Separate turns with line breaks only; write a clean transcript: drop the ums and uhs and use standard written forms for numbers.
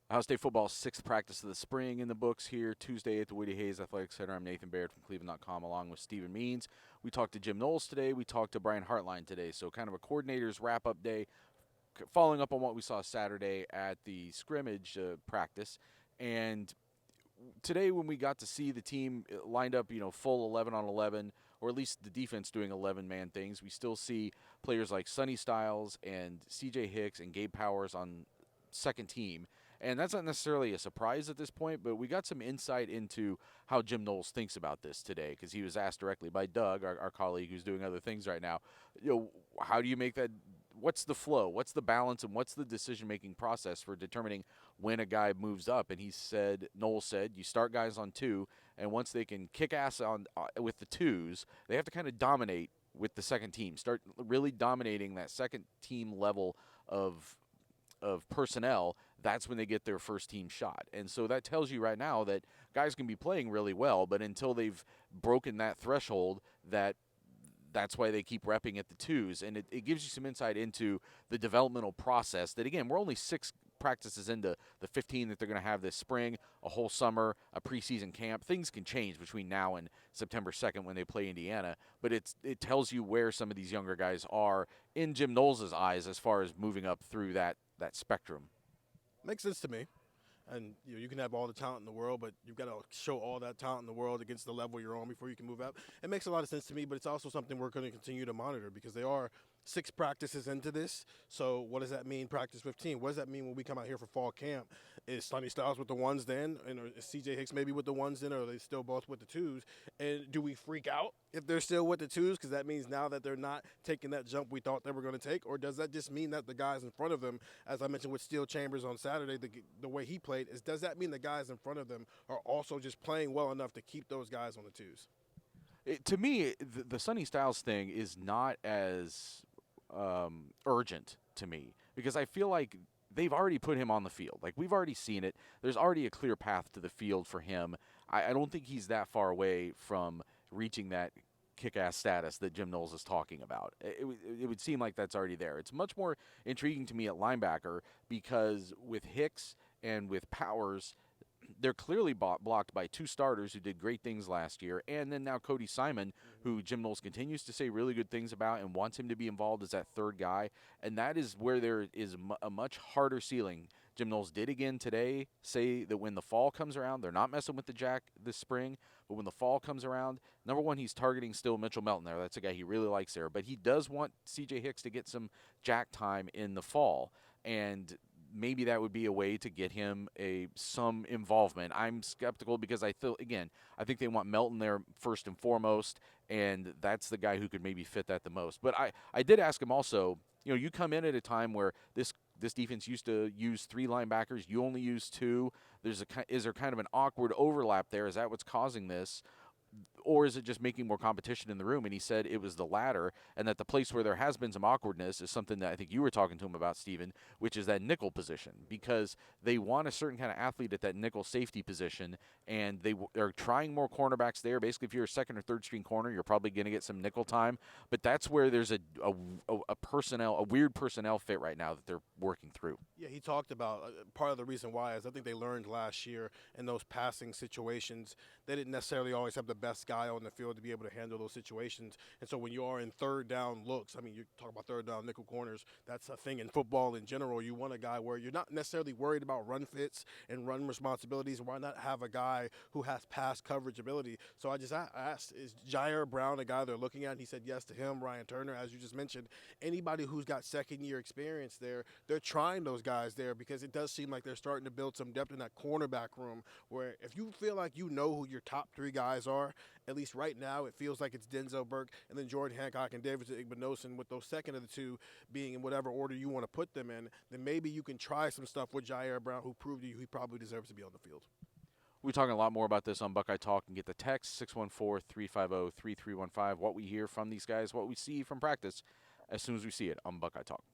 Ohio State football's sixth practice of the spring in the books here Tuesday at the Woody Hayes Athletic Center. I'm Nathan Baird from Cleveland.com along with Stephen Means. We talked to Jim Knowles today. We talked to Brian Hartline today. So kind of a coordinator's wrap-up day, following up on what we saw Saturday at the scrimmage practice. And today when we got to see the team lined up, full 11 on 11, or at least the defense doing 11-man things, we still see players like Sonny Styles and C.J. Hicks and Gabe Powers on second team. And that's not necessarily a surprise at this point, but we got some insight into how Jim Knowles thinks about this today because he was asked directly by Doug, our colleague who's doing other things right now, how do you make that? What's the flow? What's the balance? And what's the decision-making process for determining when a guy moves up? And Knowles said, you start guys on two, and once they can kick ass on with the twos, they have to kind of dominate with the second team. Start really dominating that second team level of personnel. That's when they get their first team shot. And so that tells you right now that guys can be playing really well, but until they've broken that threshold, that's why they keep repping at the twos. And it gives you some insight into the developmental process that, again, we're only 6 practices into the 15 that they're going to have this spring, a whole summer, a preseason camp. Things can change between now and September 2nd when they play Indiana, but it tells you where some of these younger guys are in Jim Knowles' eyes as far as moving up through that spectrum.
Makes sense to me. And you can have all the talent in the world, but you've got to show all that talent in the world against the level you're on before you can move up. It makes a lot of sense to me, but it's also something we're going to continue to monitor because they are 6 practices into this. So what does that mean, practice 15? What does that mean when we come out here for fall camp? Is Sonny Styles with the ones then? And is C.J. Hicks maybe with the ones then? Or are they still both with the twos? And do we freak out if they're still with the twos? Because that means now that they're not taking that jump we thought they were going to take. Or does that just mean that the guys in front of them, as I mentioned with Steel Chambers on Saturday, the way he played, does that mean the guys in front of them are also just playing well enough to keep those guys on the twos?
To me, the Sonny Styles thing is not as urgent to me because I feel like they've already put him on the field. Like, we've already seen it. There's already a clear path to the field for him. I don't think he's that far away from reaching that kick-ass status that Jim Knowles is talking about. It would seem like that's already there. It's much more intriguing to me at linebacker because with Hicks and with Powers, they're clearly blocked by 2 starters who did great things last year, and then now Cody Simon, who Jim Knowles continues to say really good things about and wants him to be involved as that third guy, and that is where there is a much harder ceiling. Jim Knowles did again today say that when the fall comes around, they're not messing with the jack this spring, but when the fall comes around, number one, he's targeting still Mitchell Melton there. That's a guy he really likes there, but he does want C.J. Hicks to get some jack time in the fall, and maybe that would be a way to get him some involvement. I'm skeptical because I think they want Melton there first and foremost, and that's the guy who could maybe fit that the most. But I did ask him also, you come in at a time where this defense used to use 3 linebackers, you only use 2. Is there kind of an awkward overlap there? Is that what's causing this? Or is it just making more competition in the room? And he said it was the latter, and that the place where there has been some awkwardness is something that I think you were talking to him about, Steven, which is that nickel position, because they want a certain kind of athlete at that nickel safety position, and they're trying more cornerbacks there. Basically, if you're a second or third string corner, you're probably going to get some nickel time, but that's where there's a weird personnel fit right now that they're working through.
Yeah, he talked about part of the reason why is I think they learned last year in those passing situations they didn't necessarily always have the best guy on the field to be able to handle those situations. And so when you are in third down looks, I mean, you talk about third down nickel corners, that's a thing in football in general. You want a guy where you're not necessarily worried about run fits and run responsibilities. Why not have a guy who has pass coverage ability? So I just asked, is Jair Brown a guy they're looking at? And he said yes to him. Ryan Turner, as you just mentioned, anybody who's got second-year experience there, they're trying those guys there because it does seem like they're starting to build some depth in that cornerback room where if you feel like you know who your top 3 guys are, at least right now it feels like it's Denzel Burke and then Jordan Hancock and David Igbinosun, with those second of the 2 being in whatever order you want to put them in, then maybe you can try some stuff with Jair Brown, who proved to you he probably deserves to be on the field.
We're talking a lot more about this on Buckeye Talk, and get the text 614-350-3315, what we hear from these guys, what we see from practice as soon as we see it on Buckeye Talk.